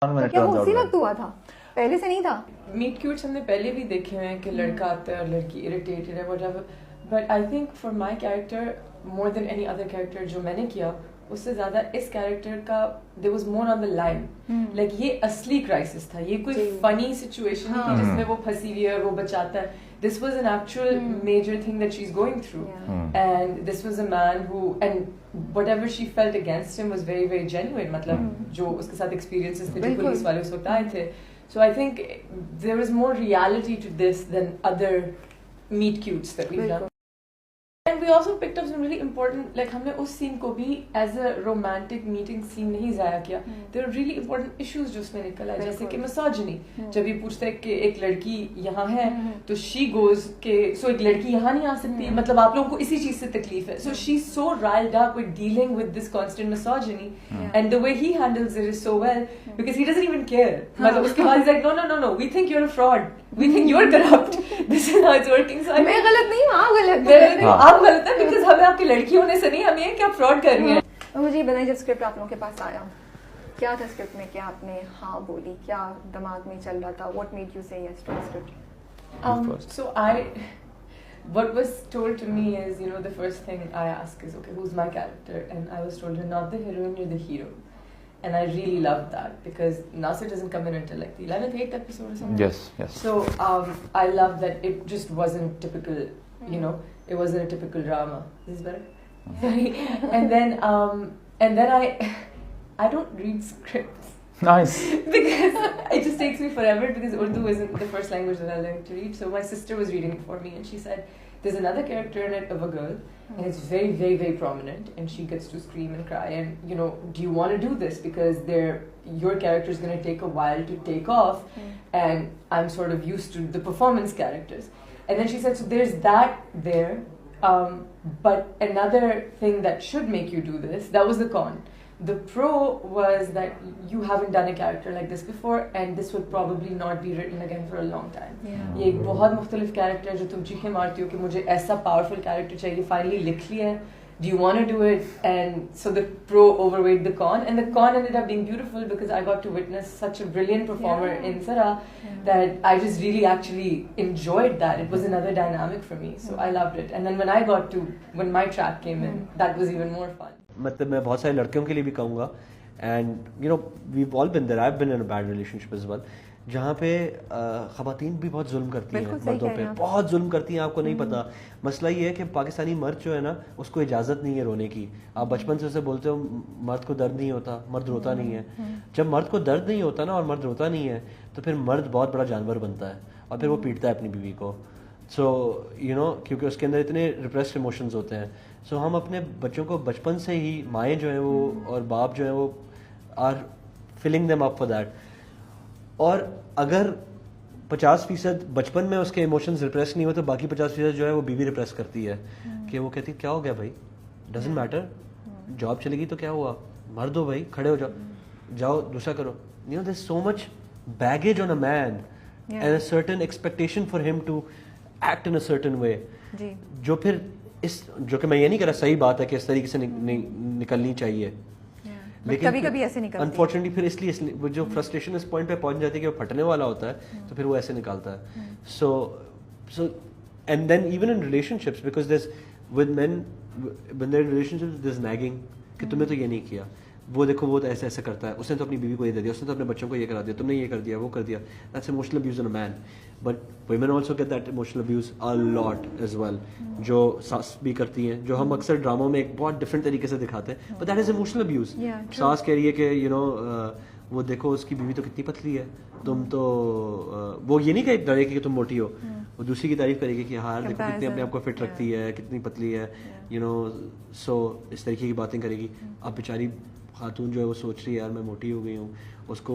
क्या वो उसी वक्त हुआ था, पहले से नहीं था? मीट क्यूट्स हमने पहले भी देखे हुए हैं कि लड़का आता है और लड़की इरिटेटेड है whatever, but I think for my character more than any other character जो मैंने किया, उससे ज्यादा इस कैरेक्टर का there was more on the line, like ये असली क्राइसिस था, ये कोई फनी सिचुएशन नहीं थी जिसमें वो फंसी हुई है और वो बचाता है. This was an actual major thing that she's going through, and this was a man who, and whatever she felt against him was very very genuine. मतलब जो उसके साथ experiences थे जो पुलिस वाले उस वक्त आए थे, so I think there was more reality to this than other meet cutes that we've done. And we also picked up some really important, like हमने उस scene को भी as a romantic meeting scene नहीं ज़ाया किया. There are really important issues जो उसमें निकल आए, जैसे कि misogyny. जब ये पूछते हैं कि एक लड़की यहाँ है, तो she goes कि so एक लड़की यहाँ नहीं आ सकती, मतलब आप लोगों को इसी चीज़ से तकलीफ है. So she's so riled up with dealing with this constant misogyny, and the way he handles it is so well because he doesn't even care. मतलब उसके बाद he's like no, we think you're a fraud, we think you're corrupt. This is how it's working. So मैं गलत नहीं हूँ, आप गलत हैं. आप गलत है बिकॉज़ हमें आपकी लड़की होने से नहीं, हमें क्या फ्रॉड कर रही हैं. मुझे ये बताइए, जब स्क्रिप्ट आप लोगों के पास आया, क्या था स्क्रिप्ट में, क्या आपने हाँ बोली, क्या दिमाग में चल रहा था? What made you say yes to script? So what was told to me is, you know, the first thing I ask is, okay, who's my character? And I was told, you're not the heroine, you're the hero. And I really loved that because Nasir doesn't come in until like the 11th, 8th episode or something. Yes. So I love that it just wasn't typical, you know, it wasn't a typical drama. Is this better? And then I don't read scripts. Nice. Because it just takes me forever because Urdu isn't the first language that I learned to read. So my sister was reading it for me and she said, there's another character in it of a girl and it's very, very, very prominent and she gets to scream and cry and, you know, do you want to do this? Because your character is going to take a while to take off and I'm sort of used to the performance characters. And then she said, so there's that there, but another thing that should make you do this, that was the con. The pro was that you haven't done a character like this before and this would probably not be written again for a long time. ये एक बहुत मुख्तलिफ character है जो तुम चीखें मारती हो कि मुझे ऐसा powerful character चाहिए, finally लिख लिया है, do you want to do it? And so the pro overweighed the con and the con ended up being beautiful because I got to witness such a brilliant performer in Sara that I just really actually enjoyed that. It was another dynamic for me, so I loved it. And then when my track came in, that was even more fun. मतलब मैं बहुत सारे लड़कियों के लिए भी कहूँगा and you know we all been there, I have been in a bad relationship as well, जहाँ पे ख़वातीन भी बहुत जुल्म करती हैं मर्दों पे, बहुत जुल्म करती हैं, आपको नहीं पता. मसला ये है कि पाकिस्तानी मर्द जो है ना, उसको इजाज़त नहीं है रोने की. आप बचपन से उसे बोलते हो मर्द को दर्द नहीं होता, मर्द रोता नहीं है. जब मर्द को दर्द नहीं होता ना और मर्द रोता नहीं है तो फिर मर्द बहुत बड़ा जानवर बनता है और फिर वो पीटता है अपनी बीवी को. सो यू नो, क्योंकि उसके अंदर इतने रिप्रेस्ड इमोशंस होते हैं. सो हम अपने बच्चों को बचपन से ही, माएँ जो हैं वो और बाप जो हैं वो are filling them up for that. और अगर 50% बचपन में उसके इमोशंस रिप्रेस नहीं होते तो बाकी 50% जो है वो बीवी रिप्रेस करती है कि वो कहती है क्या हो गया भाई, डजेंट मैटर, जॉब चलेगी तो क्या हुआ, मर्द हो भाई, खड़े हो जाओ, जाओ दूसरा करो. You know there is so much baggage on a man and a certain expectation for him to act in a certain way, जो फिर जो कि मैं ये नहीं कह रहा सही बात है कि इस तरीके से निकलनी चाहिए, लेकिन कभी-कभी ऐसे निकलती है अनफॉर्चुनेटली. फिर इसलिए वो जो फ्रस्ट्रेशन इस पॉइंट पे पहुंच जाती है कि वो फटने वाला होता है तो फिर वो ऐसे निकालता है. So and then even in relationships, because there is with men when their relationships there is nagging कि तुमने तो ये नहीं किया, वो देखो वो तो ऐसे ऐसे करता है, उसने तो अपनी बीवी को ये दे दिया, उसने तो अपने बच्चों को ये करा दिया, तुमने ये कर दिया, वो कर दिया. That's emotional abuse in a man. But women also get that emotional abuse a lot as well, जो सास भी करती हैं, जो हम अक्सर ड्रामों में एक बहुत डिफरेंट तरीके से दिखाते हैं, but that is emotional abuse. सास कह रही है कि you know वो देखो उसकी बीवी तो कितनी पतली है, तुम तो वो ये नहीं कहेगी कि तुम मोटी हो, वो दूसरी की तारीफ करेगी कि हाँ देखो कितनी अपने आप को फिट रखती है, कितनी पतली है, यू नो. सो इस तरीके की बातें करेगी. अब बेचारी खातून जो है वो सोच रही है यार मैं मोटी हो गई हूँ, उसको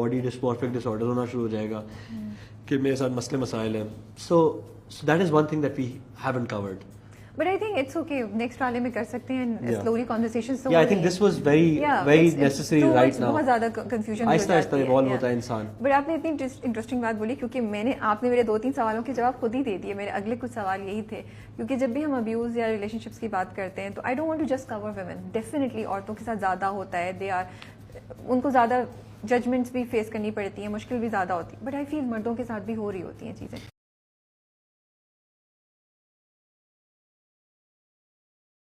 बॉडी डिस्मॉर्फिक डिसऑर्डर होना शुरू हो जाएगा कि मेरे साथ मसले मसाइल हैं. So that is one thing that we haven't covered. But I think it's okay. Next वाले में कर सकते हैं slowly conversations. Yeah, I think this was very necessary right now. बहुत ज़्यादा confusion. आहिस्ता इवॉल्व होता है इंसान. But आपने इतनी इंटरेस्टिंग बात बोली क्योंकि आपने मेरे 2-3 सवालों के जवाब खुद ही दे दिए. मेरे अगले कुछ सवाल यही थे क्योंकि जब भी हम अब्यूज़ या रिलेशनशिप्स की बात करते हैं तो I don't want to just cover women. Definitely औरतों के साथ ज़्यादा होता है. उनको ज़्यादा ججمنٹس بھی فیس کرنی پڑتی ہیں, مشکل بھی زیادہ ہوتی ہے, بٹ آئی فیل مردوں کے ساتھ بھی ہو رہی ہوتی ہیں چیزیں.